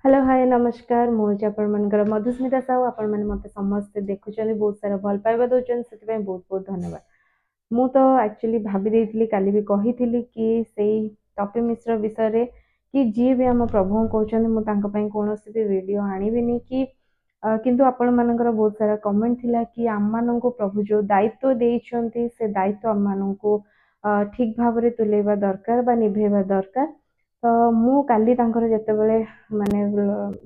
Hello hi नमस्कार मुझे आपनकर मधुस्मिता साहू आपण मैंने मत समस्त देखुं बहुत सारा भल पाइबा दौरान से बहुत बहुत धन्यवाद। मु तो एक्चुअली भाभी देइथिली काली भी कही कि से टॉपी मिश्र विषय रे कि जी भी हम प्रभु कहते मु तांको पई कोनोसी भी वीडियो आनिबिनी कि किंतु आपण मानकर बहुत सारा कमेंट थिला कि आम माननको प्रभु जो दायित्व देइछंती से दायित्व आम माननको ठीक भाव रे तुलेबा दरकार बा निभेबा दरकार। तो मु काली तांकर जेतेबेले माने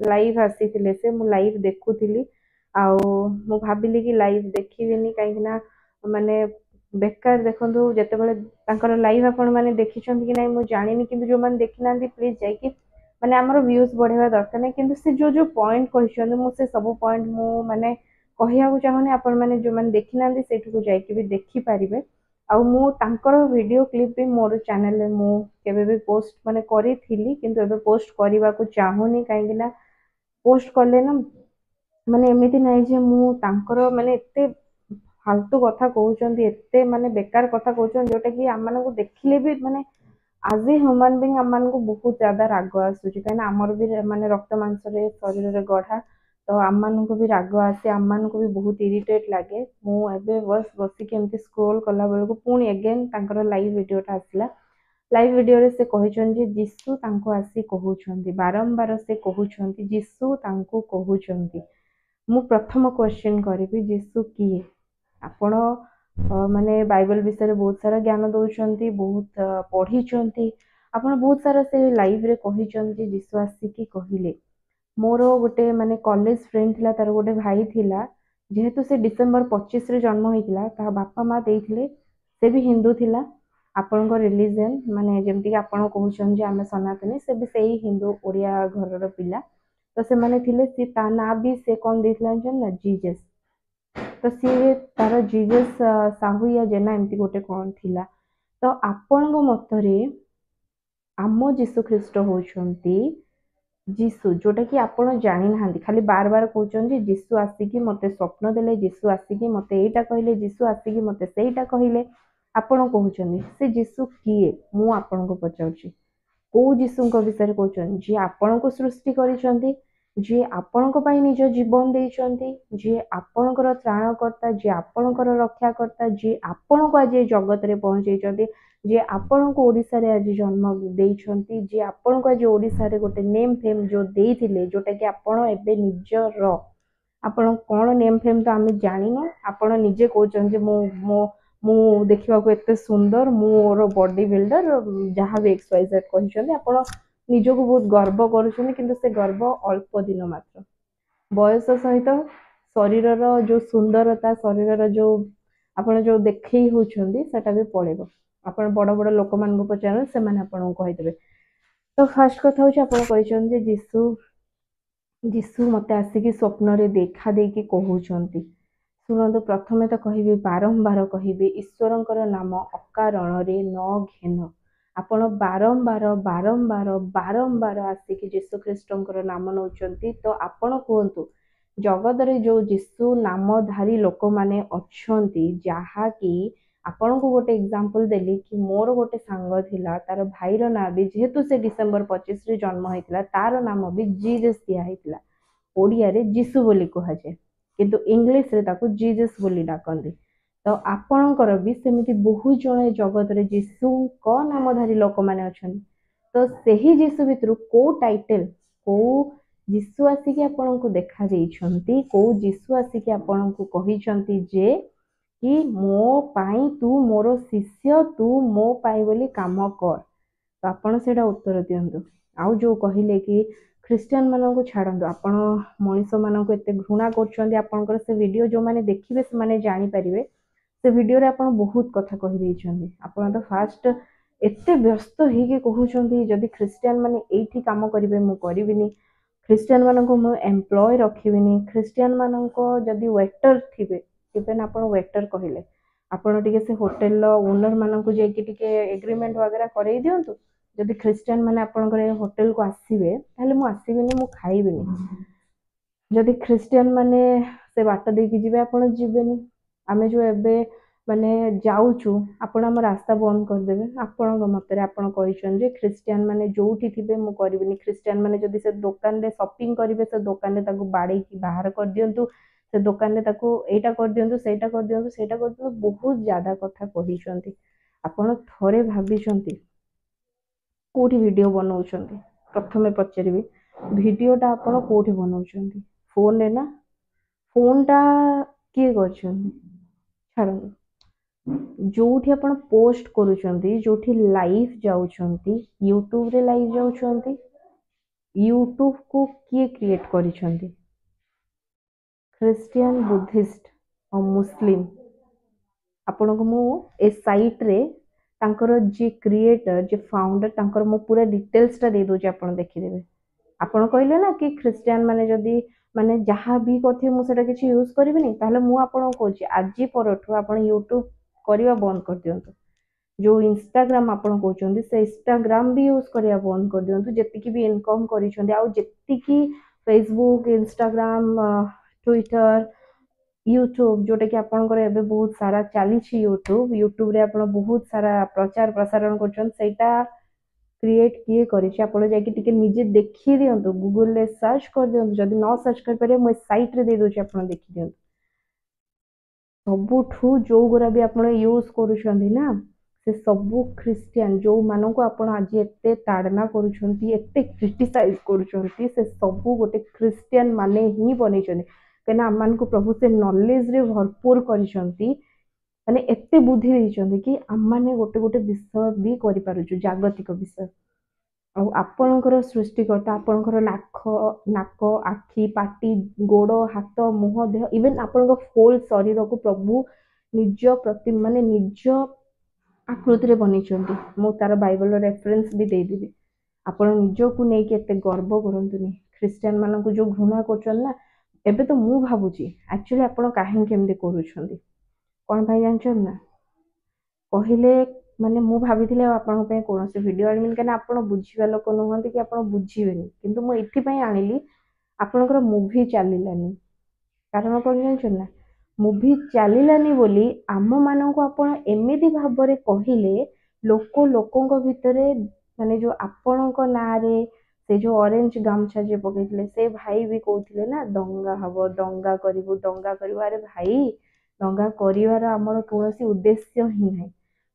लाइव आसीथिले से मु लाइव देखुथिली आउ मु भाबिली कि लाइव देखिबिनी काहेकि ना माने बेकार देखंतु जेतेबेले तांकर लाइव आपण माने देखिछंती कि नै मु जानिनी किंतु जो माने देखिनांती प्लीज जाई कि माने हमर व्यूज बढ़ेबा दरकार नै किंतु से जो जो पॉइंट कहिछन मु से सब पॉइंट मु माने कहिया को चाहने आपण माने जो माने देखिनांती सेठु जाई कि भी देखि पारिबे। आउ मु तांकर वीडियो क्लिप भी मोर चैनल रे मु केबे भी पोस्ट माने करी थिली किंतु एबे पोस्ट करबा को चाहूनी काहेकि ना पोस्ट करले ना माने एमिति नै जे मु तांकर माने एते फालतू कथा कहउचंती एते माने बेकार कथा कहउचंती जोटा कि आमान को देखिले भी माने आज ह्यूमन बीइंग आमान को बहुत ज्यादा राग आसुची काहे ना हमर भी माने रक्त मांस रे शरीर रे गढ़ा तो आमान को भी राग आसे आमान को भी बहुत इरिटेट लागे। मु एबे बस बसी के एमती स्क्रॉल कला बेल को पुनी अगेन तांकर लाइव वीडियोटा आसिला लाइव वीडियो रे से कहिछन जे जीसु तांको आसी कहउछंती बारंबार से कहउछंती जीसु तांको कहउछंती। मु प्रथम क्वेश्चन करिबी जीसु किए आपण माने बाइबल विषय रे बहुत सारा ज्ञान दउछंती बहुत पढ़िछंती आपण बहुत सारा से लाइव रे कहिछंती जीसु आसी की कहिले मोर गोटे माने कॉलेज फ्रेंड थिला तार गोटे भाई थिला जेहेतु से डिसेंबर 25 रे जन्म होइतिला ता बापा माँ देइथिले से भी हिंदू थिला आपनको रिलीजन माने जेमति आपण कहउछन जे आमे सनातनी से भी सेही हिंदू ओडिया घर रो पिला तो से माने थिले सी ता ना भी से कोन देइथिला जन ना जीसस तो सी तार जीसस साहू या जेना एमति गोटे कोन थिला तो आपनको मतरे आम जीसु ख्रीस्ट होउछंती जीसु जोटा कि आपण जानि नाहंती खाली बार बार कहउछन जीसु आसिकी मते स्वप्न देले जीसु आसिकी मते एटा कहिले जीसु आसिकी मते सेटा कहिले आपण कहउछन से जीसु किए मु आपण को पचाउची को जीसु को विषय कहउछन जे आपण को सृष्टि करिसंती जे आपण को पई निज जीवन देइसंती जे आपण को त्राणकर्ता जे आपण को रक्षाकर्ता जे आपण को आज जगत रे पहुंचैचंती जे आपण को ओडिसा रे आज जन्म देइछंती जे आपण को आज ओडिसा रे गोटे नेम फेम जो देइथिले जोटा कि आपण एबे निजर आपण कोन नेम फेम तो आमे जानिनो आपण निजे कहउछन जे मो मु देखिबा को एते सुंदर मोर बॉडी बिल्डर जहाँ भी एक्स वाई जेड कहिसंती आपण निजो को बहुत गर्व करूछन किंतु से गर्व अल्प दिन मात्र बयस सहित शरीर रो जो सुंदरता शरीर रो जो आपण जो देखै होछंती सेटा भी पळेबो आपण बड़ बड़ लोक मान को पचार से माने आपण को कहि देबे। तो फर्स्ट कथा होछ आपण कहिसंती जीसु जीसु मते आसिकी स्वप्न रे देखा देकी कहउछंती शुणु प्रथमे तो कहि बारंबार कहि ईश्वरंकर नाम अकारण रे न घेन आपण बारंबार बारंबार बारंबार आसिकी जीसु ख्रीष्टंकर नाम नउचंती तो आपण कहंतु जगत रे जो जीसु नामधारी लोक माने अछंती जहा कि आपण को गोटे एग्जांपल देली कि मोर गोटे सांग थिला तार भाईर ना भी जेहेतु से डिसेंबर 25 रे जन्म होइतिला तार नाम भी जीसस दिया हेतिला ओडिया रे जीसु बोली कहा जाय किंतु इंग्लिश रे ताको जीसस बोली डाकंदी। तो आपणकर भी सेमिति बहु जणे जगत रे जीसु को नामधारी लोक माने अछन तो सेही जीसु भितरु को टाइटल को जीसु आसिकी आपण को देखा देइछंती को जीसु आसिकी आपण को कहिछंती जे कि मो पाई तू मोर शिष्य तू मो पाई बोली काम कर तो आपण सेटा उत्तर दियंतु। आउ जो कहिले कि ख्रिस्टियन मानन को छाड़ंतु आपण मनीष मानन को एते घृणा करछंती आपनकर से वीडियो जो माने देखिबे से माने जानि परिबे से वीडियो रे आपण बहुत कथा कहि देइछंती आपण तो फास्ट एते व्यस्त हे के कहउछंती जदी ख्रिस्टियन माने एठी काम करिवे मु करिविनी ख्रिस्टियन मानन को मु एम्प्लॉय रखिबिनी ख्रिस्टियन मानन को जदी वेटर थिबे इवन आपण वेटर कहिले आपण टिके से होटल लो ओनर मानन को जे कि टिके एग्रीमेंट वगैरह करई दियंतु जदि ख्रिस्टियन माने आपनकर होटल को आसीबे ताले मु आसीबिनी मु खाइबिनी जदि ख्रिस्टियन माने से बाट दे कि जिबे आपण जिबेनी आमे जो एबे ମାନେ ଯାଉଛୁ ଆପଣ ଆମ ରାସ୍ତା ବନ୍ଦ କରିଦେବେ ଆପଣଙ୍କ ମତରେ ଆପଣ କହିଛନ୍ତି ଯେ ଖ୍ରୀଷ୍ଟିଆନ ମାନେ ଯୋଉଠି ଥିବେ ମୁଁ କରିବିନି ଖ୍ରୀଷ୍ଟିଆନ ମାନେ ଯଦି ସେ ଦୋକାନରେ ସପିଂ କରିବେ ସେ ଦୋକାନରେ ତାକୁ ବାଡେଇକି ବାହାର କରିଦିଅନ୍ତୁ ସେ ଦୋକାନରେ ତାକୁ ଏଇଟା କରିଦିଅନ୍ତୁ ସେଇଟା କରିଦିଅନ୍ତୁ ସେଇଟା କରିଦିଅନ୍ତୁ ବହୁତ ଜ୍ୟାଦା କଥା କହିଛନ୍ତି ଆପଣ ଥରେ ଭାବିଛନ୍ତି କୋଉଠି ଭିଡିଓ ବନଉଛନ୍ତି ପ୍ରଥମେ ପଚାରିବି ଭିଡିଓଟା ଆପଣ କୋଉଠି ବନଉଛନ୍ତି ଫୋନରେ ନା ଫୋନଟା କିଏ କରିଛନ୍ତି ଛାଡ଼ନ୍ତୁ ଯୋଉଠି ଆପଣ ପୋଷ୍ଟ କରୁଛନ୍ତି ଯୋଉଠି ଲାଇଭ୍ ଯାଉଛନ୍ତି ୟୁଟ୍ୟୁବରେ ଲାଇଭ୍ ଯାଉଛନ୍ତି ୟୁଟ୍ୟୁବକୁ କିଏ କ୍ରିଏଟ୍ କରିଛନ୍ତି ଖ୍ରୀଷ୍ଟିଆନ ବୁଦ୍ଧିଷ୍ଟ ଆଉ ମୁସଲିମ ଆପଣଙ୍କୁ ମୁଁ ଏ ସାଇଟ୍ରେ ତାଙ୍କର ଯିଏ କ୍ରିଏଟର ଯିଏ ଫାଉଣ୍ଡର ତାଙ୍କର ମୁଁ ପୁରା ଡିଟେଲ୍ସଟା ଦେଇଦେଉଛି ଆପଣ ଦେଖିଦେବେ ଆପଣ କହିଲେ ନା କି ଖ୍ରୀଷ୍ଟିଆନ ମାନେ ଯଦି ମାନେ ଯାହା ବି କରିଥିବେ ମୁଁ ସେଟା କିଛି ୟୁଜ୍ କରିବିନି ତାହେଲେ ମୁଁ ଆପଣଙ୍କୁ କହୁଛି ଆଜି ପରଠୁ ଆପଣ ୟୁଟ୍ୟୁବ କରିବା ବନ୍ଦ କରିଦିଅନ୍ତୁ ଯୋଉ ଇନଷ୍ଟାଗ୍ରାମ ଆପଣ କହୁଛନ୍ତି ସେ ଇନଷ୍ଟାଗ୍ରାମ ବି ୟୁଜ୍ କରିବା ବନ୍ଦ କରିଦିଅନ୍ତୁ ଯେତିକି ବି ଇନକମ୍ କରିଛନ୍ତି ଆଉ ଯେତିକି ଫେସବୁକ୍ ଇନଷ୍ଟାଗ୍ରାମ ଟ୍ୱିଟର ୟୁଟ୍ୟୁବ ଯୋଉଟା କି ଆପଣଙ୍କର ଏବେ ବହୁତ ସାରା ଚାଲିଛି ୟୁଟ୍ୟୁବରେ ଆପଣ ବହୁତ ସାରା ପ୍ରଚାର ପ୍ରସାରଣ କରୁଛନ୍ତି ସେଇଟା କ୍ରିଏଟ୍ କିଏ କରିଛି ଆପଣ ଯାଇକି ଟିକେ ନିଜେ ଦେଖି ଦିଅନ୍ତୁ ଗୁଗୁଲରେ ସର୍ଚ୍ଚ କରିଦିଅନ୍ତୁ ଯଦି ନ ସର୍ଚ୍ଚ କରିପାରିବେ ମୁଁ ଏ ସାଇଟ୍ରେ ଦେଇଦେଉଛି ଆପଣ ଦେଖିଦିଅନ୍ତୁ ସବୁଠୁ ଯୋଉଗୁରା ବି ଆପଣ ୟୁଜ୍ କରୁଛନ୍ତି ନା ସେ ସବୁ ଖ୍ରୀଷ୍ଟିଆନ ଯୋଉମାନଙ୍କୁ ଆପଣ ଆଜି ଏତେ ତାଡ଼ନା କରୁଛନ୍ତି ଏତେ କ୍ରିଟିସାଇଜ କରୁଛନ୍ତି ସେ ସବୁ ଗୋଟେ ଖ୍ରୀଷ୍ଟିଆନ ମାନେ ହିଁ ବନେଇଛନ୍ତି କାହିଁକିନା ଆମମାନଙ୍କୁ ପ୍ରଭୁ ସେ ନଲେଜରେ ଭରପୁର କରିଛନ୍ତି ମାନେ ଏତେ ବୁଦ୍ଧି ଦେଇଛନ୍ତି କି ଆମମାନେ ଗୋଟେ ଗୋଟେ ବିଷୟ ବି କରିପାରୁଛୁ ଜାଗତିକ ବିଷୟ ଆଉ ଆପଣଙ୍କର ସୃଷ୍ଟିକର୍ତ୍ତା ଆପଣଙ୍କର ନାକ ଆଖି ପାଟି ଗୋଡ଼ ହାତ ମୁହଁ ଦେହ ଇଭେନ୍ ଆପଣଙ୍କ ହୋଲ୍ ଶରୀରକୁ ପ୍ରଭୁ ନିଜ ପ୍ରତି ମାନେ ନିଜ ଆକୃତିରେ ବନେଇଛନ୍ତି ମୁଁ ତାର ବାଇବଲର ରେଫରେନ୍ସ ବି ଦେଇଦେବି ଆପଣ ନିଜକୁ ନେଇକି ଏତେ ଗର୍ବ କରନ୍ତୁନି ଖ୍ରୀଷ୍ଟିଆନ ମାନଙ୍କୁ ଯୋଉ ଘୃଣା କରୁଛନ୍ତି ନା ଏବେ ତ ମୁଁ ଭାବୁଛି ଆକ୍ଚୁଆଲି ଆପଣ କାହିଁକି ଏମିତି କରୁଛନ୍ତି କଣ ପାଇଁ ଜାଣିଛନ୍ତି ନା କହିଲେ ମାନେ ମୁଁ ଭାବିଥିଲି ଆଉ ଆପଣଙ୍କ ପାଇଁ କୌଣସି ଭିଡ଼ିଓ ଆଣିବିନି କାହିଁକିନା ଆପଣ ବୁଝିବା ଲୋକ ନୁହନ୍ତି କି ଆପଣ ବୁଝିବେନି କିନ୍ତୁ ମୁଁ ଏଥିପାଇଁ ଆଣିଲି ଆପଣଙ୍କର ମୁଭି ଚାଲିଲାନି କାରଣ କଣ ଜାଣିଛନ୍ତି ନା ମୁଭି ଚାଲିଲାନି ବୋଲି ଆମମାନଙ୍କୁ ଆପଣ ଏମିତି ଭାବରେ କହିଲେ ଲୋକଙ୍କ ଭିତରେ ମାନେ ଯୋଉ ଆପଣଙ୍କ ନାଁରେ ସେ ଯୋଉ ଅରେଞ୍ଜ ଗାମୁଛା ଯିଏ ପକେଇଥିଲେ ସେ ଭାଇ ବି କହୁଥିଲେ ନା ଦଙ୍ଗା ହବ ଦଙ୍ଗା କରିବୁ ଆରେ ଭାଇ ଦଙ୍ଗା କରିବାର ଆମର କୌଣସି ଉଦ୍ଦେଶ୍ୟ ହିଁ ନାହିଁ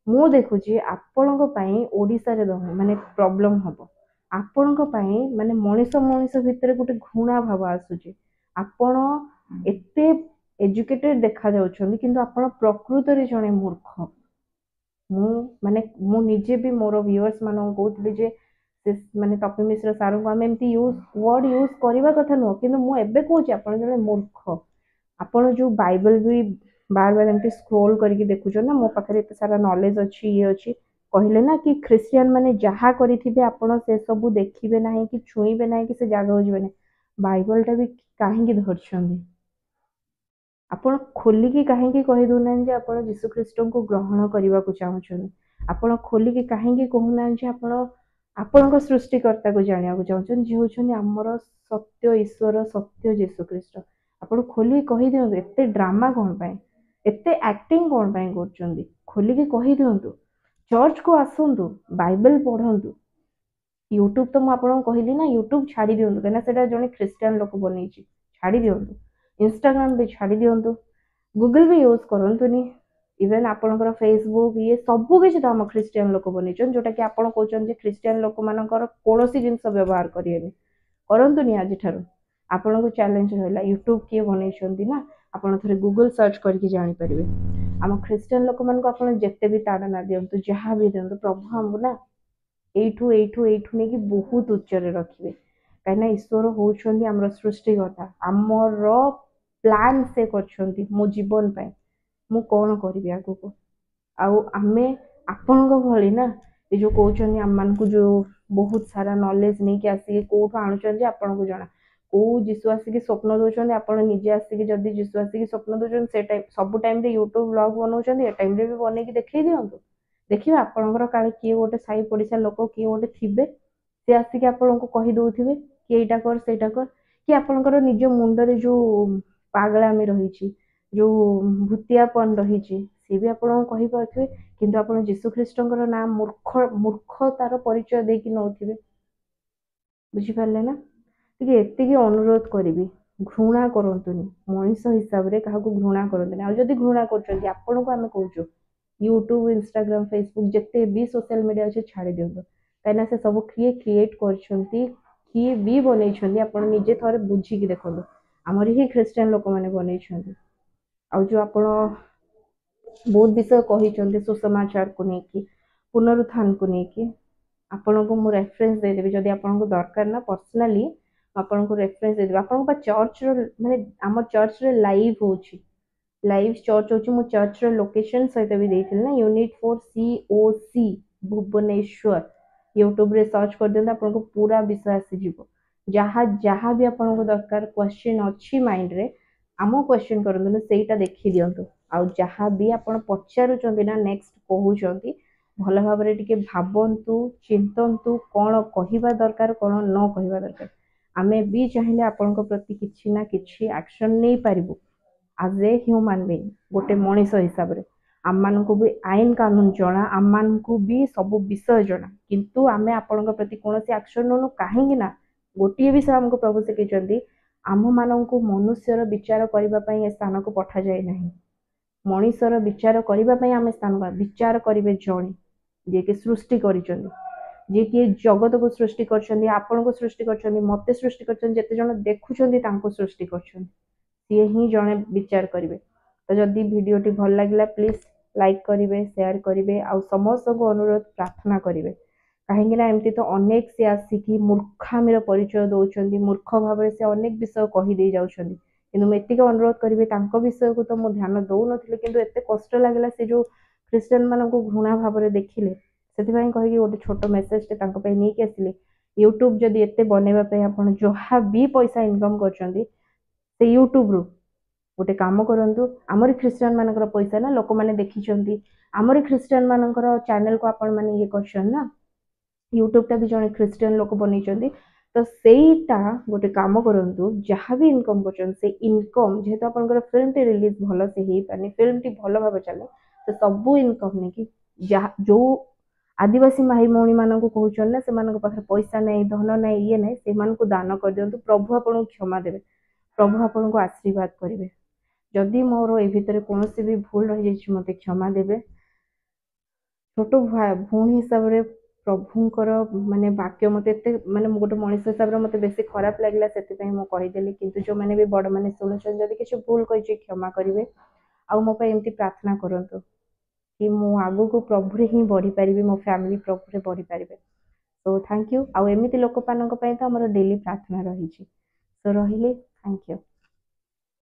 ମୁଁ ଦେଖୁଛି ଆପଣଙ୍କ ପାଇଁ ଓଡ଼ିଶାରେ ମାନେ ପ୍ରୋବ୍ଲେମ ହବ ଆପଣଙ୍କ ପାଇଁ ମାନେ ମଣିଷ ଭିତରେ ଗୋଟେ ଘୃଣା ଭାବ ଆସୁଛି ଆପଣ ଏତେ ଏଜୁକେଟେଡ ଦେଖାଯାଉଛନ୍ତି କିନ୍ତୁ ଆପଣ ପ୍ରକୃତରେ ଜଣେ ମୂର୍ଖ ମୁଁ ନିଜେ ବି ମୋର ଭିଉଅର୍ସ ମାନଙ୍କୁ କହୁଥିଲି ଯେ ସେ ମାନେ ତପି ମିଶ୍ର ସାରଙ୍କୁ ଆମେ ଏମିତି ୱାର୍ଡ ୟୁଜ୍ କରିବା କଥା ନୁହଁ କିନ୍ତୁ ମୁଁ ଏବେ କହୁଛି ଆପଣ ଜଣେ ମୂର୍ଖ ଆପଣ ଯୋଉ ବାଇବଲ ବି ବାର ଏମିତି ସ୍କ୍ରୋଲ କରିକି ଦେଖୁଛନ୍ତି ନା ମୋ ପାଖରେ ଏତେ ସାରା ନଲେଜ ଅଛି ଇଏ ଅଛି କହିଲେ ନା କି ଖ୍ରୀଷ୍ଟିଆନ ମାନେ ଯାହା କରିଥିବେ ଆପଣ ସେ ସବୁ ଦେଖିବେ ନାହିଁ କି ଛୁଇଁବେ ନାହିଁ କି ସେ ଜାଗାକୁ ଯିବେ ନାହିଁ ବାଇବଲଟା ବି କାହିଁକି ଧରିଛନ୍ତି ଆପଣ ଖୋଲିକି କାହିଁକି କହିଦଉନାହାନ୍ତି ଯେ ଆପଣ ଯୀଶୁଖ୍ରୀଷ୍ଟଙ୍କୁ ଗ୍ରହଣ କରିବାକୁ ଚାହୁଁଛନ୍ତି ଆପଣ ଖୋଲିକି କାହିଁକି କହୁନାହାନ୍ତି ଯେ ଆପଣ ଆପଣଙ୍କ ସୃଷ୍ଟିକର୍ତ୍ତାକୁ ଜାଣିବାକୁ ଚାହୁଁଛନ୍ତି ଯିଏ ହଉଛନ୍ତି ଆମର ସତ୍ୟ ଈଶ୍ୱର ସତ୍ୟ ଯୀଶୁଖ୍ରୀଷ୍ଟ ଆପଣ ଖୋଲିକି କହିଦିଅନ୍ତୁ ଏତେ ଡ୍ରାମା କଣ ପାଇଁ ଏତେ ଆକ୍ଟିଂ କଣ ପାଇଁ କରୁଛନ୍ତି ଖୋଲିକି କହିଦିଅନ୍ତୁ ଚର୍ଚ୍ଚକୁ ଆସନ୍ତୁ ବାଇବେଲ ପଢନ୍ତୁ ୟୁଟ୍ୟୁବ ତ ମୁଁ ଆପଣଙ୍କୁ କହିଲି ନା ୟୁଟ୍ୟୁବ ଛାଡି ଦିଅନ୍ତୁ କାହିଁକିନା ସେଟା ଜଣେ ଖ୍ରୀଷ୍ଟିଆନ ଲୋକ ବନେଇଛି ଛାଡି ଦିଅନ୍ତୁ ଇନଷ୍ଟାଗ୍ରାମ ବି ଛାଡି ଦିଅନ୍ତୁ ଗୁଗଲ ବି ୟୁଜ୍ କରନ୍ତୁନି ଇଭେନ୍ ଆପଣଙ୍କର ଫେସବୁକ୍ ଇଏ ସବୁ କିଛି ତ ଆମ ଖ୍ରୀଷ୍ଟିଆନ ଲୋକ ବନେଇଛନ୍ତି ଯୋଉଟା କି ଆପଣ କହୁଛନ୍ତି ଯେ ଖ୍ରୀଷ୍ଟିଆନ ଲୋକମାନଙ୍କର କୌଣସି ଜିନିଷ ବ୍ୟବହାର କରିବେନି କରନ୍ତୁନି ଆଜିଠାରୁ ଆପଣଙ୍କୁ ଚ୍ୟାଲେଞ୍ଜ ରହିଲା ୟୁଟ୍ୟୁବ କିଏ ବନେଇଛନ୍ତି ନା ଆପଣ ଥରେ ଗୁଗଲ ସର୍ଚ୍ଚ କରିକି ଜାଣିପାରିବେ ଆମ ଖ୍ରୀଷ୍ଟିଆନ ଲୋକମାନଙ୍କୁ ଆପଣ ଯେତେ ବି ତାଡ଼ନା ଦିଅନ୍ତୁ ଯାହା ବି ଦିଅନ୍ତୁ ପ୍ରଭୁ ଆମକୁ ନା ଏଇଠୁ ନେଇକି ବହୁତ ଉଚ୍ଚରେ ରଖିବେ କାହିଁକିନା ଈଶ୍ୱର ହଉଛନ୍ତି ଆମର ସୃଷ୍ଟିକର୍ତ୍ତା ଆମର ପ୍ଲାନ୍ ସେ କରିଛନ୍ତି ମୋ ଜୀବନ ପାଇଁ ମୁଁ କଣ କରିବି ଆଗକୁ ଆଉ ଆମେ ଆପଣଙ୍କ ଭଳି ନା ଏ ଯୋଉ କହୁଛନ୍ତି ଆମମାନଙ୍କୁ ଯୋଉ ବହୁତ ସାରା ନଲେଜ ନେଇକି ଆସିକି କୋଉଠୁ ଆଣୁଛନ୍ତି ଆପଣଙ୍କୁ ଜଣା କୋଉ ଯୀଶୁ ଆସିକି ସ୍ୱପ୍ନ ଦଉଛନ୍ତି ଆପଣ ନିଜେ ଆସିକି ଯଦି ଯୀଶୁ ଆସିକି ସ୍ୱପ୍ନ ଦଉଛନ୍ତି ସେ ଟାଇମ୍ ସବୁ ଟାଇମରେ ୟୁଟ୍ୟୁବ ବ୍ଲଗ ବନଉଛନ୍ତି ଏ ଟାଇମରେ ବି ବନେଇକି ଦେଖେଇ ଦିଅନ୍ତୁ ଦେଖିବେ ଆପଣଙ୍କର କାଳେ କିଏ ଗୋଟେ ସାହି ପଡିଶା ଲୋକ କିଏ ଗୋଟେ ଥିବେ ସେ ଆସିକି ଆପଣଙ୍କୁ କହି ଦଉଥିବେ କି ଏଇଟା କର ସେଇଟା କର କି ଆପଣଙ୍କର ନିଜ ମୁଣ୍ଡରେ ଯୋଉ ପାଗଳାମି ରହିଛି ଯୋଉ ଭୂତିଆପନ ରହିଛି सी भी आपको कहि पारथिबे किंतु आपण यीशु ख्रीष्टଙ୍କର नाम मूर्खतार परिचय देकी नौथिबे बुझी पारले ना टिके एतिकी अनुरोध करिवि घृणा करंतुनी मनीष हिसाब रे काहाकू घृणा करंतुनी आ जदी घृणा करचंती आपनको आमे कहूचो यूट्यूब इंस्टाग्राम फेसबुक जिते भी सोशल मीडिया अच्छे छाड़ी दिंतु कहीं से सब किए क्रिएट किए भी बनई आप निजे थे बुझिकी देखो आमर ही ख्रीस्टान लोक मैंने बनई आउ जो आप बहुत विषय कही सुसमाचार को लेकिन पुनरुत्थान को लेकिन आपण को मु रेफरेंस देदेवी जदि आपको दरकार ना पर्सनाली आपन को रेफरेंस देदेवी आपन चर्च रो माने आम चर्च रे लाइव होची लाइव चर्च होची मु चर्च रो लोकेशन सहित भी देथिल ना यूनिट 4 COC भुवनेश्वर यूट्यूब रे सर्च कर देंदा आपन को पूरा विषय आसी जीवो जहा जहा भी आपन को दरकार क्वेश्चन अच्छी माइंड रे आमो क्वेश्चन करंदु सेटा देखि दियंतु आ जहा भी आपन पचारु चंदी ना नेक्स्ट कहू चंदी भल भाव रे टिके भाबंतु चिंतंतु कोन कहिबा दरकार कोन न कहिबा दरकार आमे भी चाहिए आपन को प्रति किछि ना किछि एक्शन नै पारिबु आज ए ह्यूमन बीइंग गोटे मनीष हिसाब रे आम मानकु भी आईन कानून जना आम मानकु भी सब विषय जना किंतु आमे आपन को प्रति कोनोसी एक्शन ननु काहेकि ना गोटिए विषय हमको प्रभु से कहचंदी आम मानकु मनुष्यर विचार करबा पई ए स्थान को पठा जाय नाही मनीषर विचार करबा पई आमे स्थान को विचार करिवे जणी जे के सृष्टि करिचंदी जे कि जगत को सृष्टि करछंदी आपन को सृष्टि करछंदी मते सृष्टि करछंदी जते जण देखुछंदी तांको सृष्टि करछंदी सी ही जणे विचार करिवे तो जदि वीडियोटी भल लागिला प्लीज लाइक करिवे शेयर करिवे आ समस्त को अनुरोध प्रार्थना करिवे कहीं ना एमती तो अनेक से आसिकी मूर्खामीर परिचय दौरान मूर्ख भाव से अनेक विषय कहीदे जाऊँगी किंतु मुझे अनुरोध करी विषय को तो मुझे ध्यान दौनी कि एत कष्ट लगला से जो ख्रीस्टान मान घृणा भाव में देखिले से कहीकि गोटे छोट मेसेजटे नहीं आसिले यूट्यूब जदि एत बनवाई आप जहाँ भी पैसा इनकम कर यूट्यूब रु गोटे काम करूँ आमरी ख्रीस्टान मानकर पैसा ना लोक मैंने देखी आमरी ख्रीस्टान मानकर चैनल को आपण मैंने ये कर ना यूट्यूब टा भी जड़े ख्रीस्टान लोक बनई तो सेटा गोटे काम करूँ जहाँ भी इनकम कर इनकम जेहेतु आप फिल्म टी रिलीज भल से हो पारे फिल्म टी भल भाव चले तो सबू इनकम नहीं कि जो आदिवासी माही मौणी मान कहते ना से पाखे पैसा नहीं धन नहीं ये नहीं से दान कर दिंतु प्रभु आपको क्षमा देवे प्रभु आपन को आशीर्वाद करेंगे जदि मोर ए भितर कौन भी भूल रही जाइए मत क्षमा देवे छोट भूणी हिसाब से प्रभुंकर माने वाक्य मत माने गोटे मनीष हिसाब से मत बेसी खराब लगला से कहीदेली किंतु जो मैंने भी बड़ मैंने शुणुन जदि किसी भूल कही क्षमा करेंगे आ मो एमती प्रार्थना करंतु कि मु आगु को प्रभु रे ही बढ़ी पारिबे मो फैमिली प्रभु रे बढ़ी पारिबे तो थैंक यू आ एमती लोक पानक पई तो हमर डेली प्रार्थना रही सो रहिले थैंक यू।